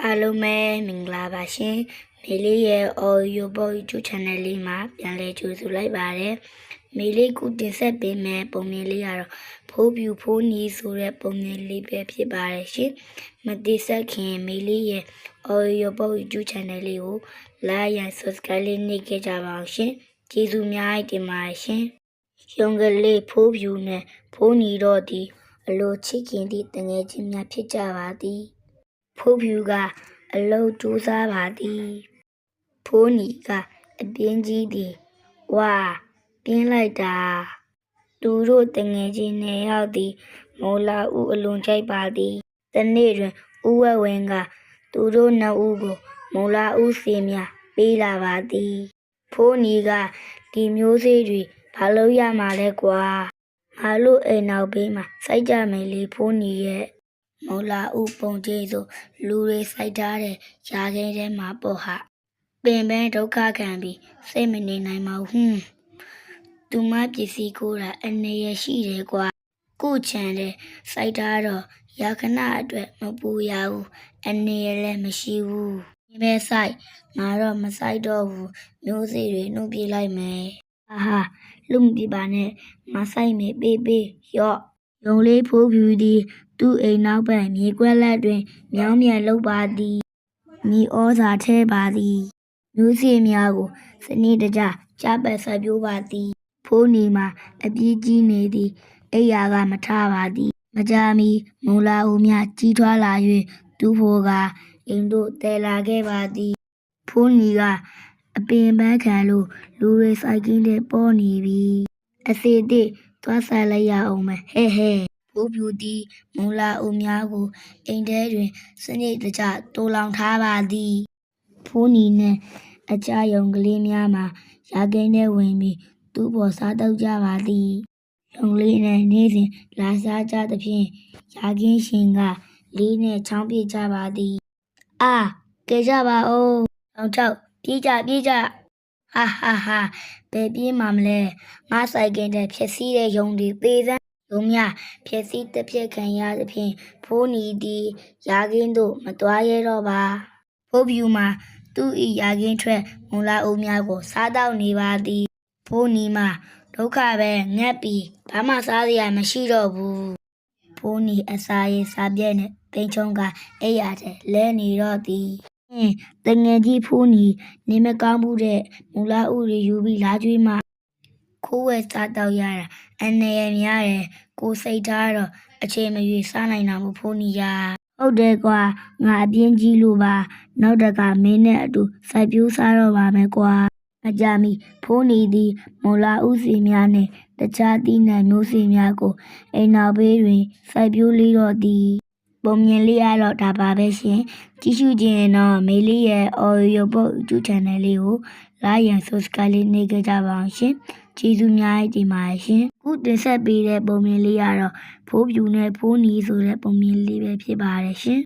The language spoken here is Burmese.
အားလုံးပဲမင်္ဂလာပါရှင်မေလေးရဲ့ audio book YouTube channel လေးမှာပြန်လည်ကြိုဆိုလိုက်ပါတယ်မေလေးကိုတင်ဆက်ပေးမယ့်ပုံမြင်လေးကတော့ဖိုးပြူဖိုးနီဆိုတဲ့ပုံမြင်လေးပဲဖြစ်ပါတယ်ရှင်မသိဆက်ခင်မေလေးရဲ့ audio book YouTube channel လေးကို like and subscribe လေးနှိပ်ခဲ့ကြပါအောင်ရှင်ကျေးဇူးအများကြီးတင်ပါတယ်ရှင်ရုံကလေးဖိုးပြူနဲ့ဖိုးနီတော့ဒီအလိုချစ်ခင်သည့်တငယ်ချင်းများဖြစ်ကြပါသည်ဖိုးပြူကအလုံးကြိုးစားပါသည်ဖိုးနီကအပြင်းကြီးသည်ဝါပြင်းလိုက်တာသူတို့တငယ်ချင်းနှစ်ယောက်သည်မော်လာဦးအလွန်ကြိုက်ပါသည်တနေ့တွင်ဦးဝဲဝင်ကသူတို့နှစ်ဦးကိုမော်လာဦးစီများပေးလာပါသည်ဖိုးနီကဒီမျိုးစေ့တွေဘာလို့ရမှာလဲကွာငါတို့အိမ်နောက်ဘေးမှာစိုက်ကြမယ်လေဖိုးနီရဲ့မော်လာဦးပုံကြီးဆိုလူတွေစိုက်ထားတဲ့ရာခင်းထဲမှာပေါ့ဟာပင်ပန်းဒုက္ခခံပြီးစိတ်မနေနိုင်ပါဘူးသူမပစ္စည်းကိုတာအနေရရှိတယ်ကွာကိုချန်တဲ့စိုက်ထားတော့ရာခဏအတွက်မပူရဘူးအနေရလည်းမရှိဘူးဒီပဲစိုက်ငါတော့မစိုက်တော့ဘူးမျိုးစေ့တွေနှုတ်ပြလိုက်မယ်ဟာလူမပြပါနဲ့မဆိုင်မေပေးရော့ရုံလေးဖိုးဖြူသည်သူ့အိမ်နောက်ဘက်မြေကွက်လက်တွင်မြောင်းမြန်လှုပ်ပါသည်မြေဩဇာထဲပါသည်မျိုးစေ့များကိုစနစ်တကျကြပတ်ဆက်ပြိုးပါသည်ဖိုးနီမှာအပြည့်ကြီးနေသည်အိယာကမထပါသည်မကြာမီမူလာဦးများကြီးထွားလာ၍သူ့ဖိုးကအိမ်တို့တည်လာခဲ့ပါသည်ဖိုးနီကအပင်ပန်းခံလို့လူတွေစိုက်ကင်းတဲ့ပေါ်နေပြီအစီအစ်သွားဆိုင်လိုက်ရအောင်မယ်ဟဲ့ဖိုးပြူသည်မူလာဦးများကိုအိမ်ထဲတွင်စနစ်တကျတိုးလောင်ထားပါသည်ဖိုးနီနှင့်အကြယုံကလေးများမှာရာကင်းထဲဝင်ပြီးသူ့ပေါ်စားတော့ကြပါသည်ရုံလေးနဲ့နေ့စဉ်လာစားကြသဖြင့်ရာကင်းရှင်ကလေးနဲ့ချောင်းပြကြပါသည်ကဲကြပါဦးအောင်ချောက်ပြေးကြဟာဘယ်ပြေးမှာမလဲငါဆိုင်ကင်းတဲ့ဖြက်စီးတဲ့ယုံတွေသေးစမ်းယုံများဖြက်စီးတစ်ဖြက်ခံရသဖြင့်ဖိုးနီသည်ရာကင်းတို့မသွားရတော့ပါဖိုးပြူမှာသူ့၏ရာကင်းထွက်မူလာအုပ်များကိုစားတော့နေပါသည်ဖိုးနီမှာဒုက္ခပဲငက်ပြီးဘာမှစားစရာမရှိတော့ဘူးဖိုးနီအစာရေစားပြက်နဲ့ပိန်ချုံကအိယာတဲ့လဲနေတော့သည်တငယ်ကြီးဖိုးနီနေမကောင်းဘူးတဲ့မူလာဥတွေယူပြီးလာကျွေးမှခိုးဝဲစားတော့ရတာအနေရများတယ်ကိုစိတ်ထားတော့အချိန်မရွေးစားနိုင်တာမို့ဖိုးနီရဟုတ်တယ်ကွာငါအပြင်းကြီးလို့ပါနောက်တကမင်းနဲ့အတူစိုက်ပြိုးစားတော့ပါမယ်ကွာအကြမီဖိုးနီသည်မူလာဥစီများနှင့်တခြားသီးနှံမျိုးစေ့များကိုအိမ်နောက်ဘေးတွင်စိုက်ပြိုးလေးတော့သည်ပုံမြင်လေးရတော့ဒါပါပဲရှင်ကြည့်ရှုခြင်းတော့မေလေးရဲ့ audio book YouTube channel လေးကို like and subscribe လေးနှိပ်ကြပါအောင်ရှင်ကျေးဇူးများတင်ပါတယ်ရှင်ခုတင်ဆက်ပေးတဲ့ပုံမြင်လေးကတော့ဖိုးပြူနဲ့ဖိုးနီဆိုတဲ့ပုံမြင်လေးပဲဖြစ်ပါတယ်ရှင်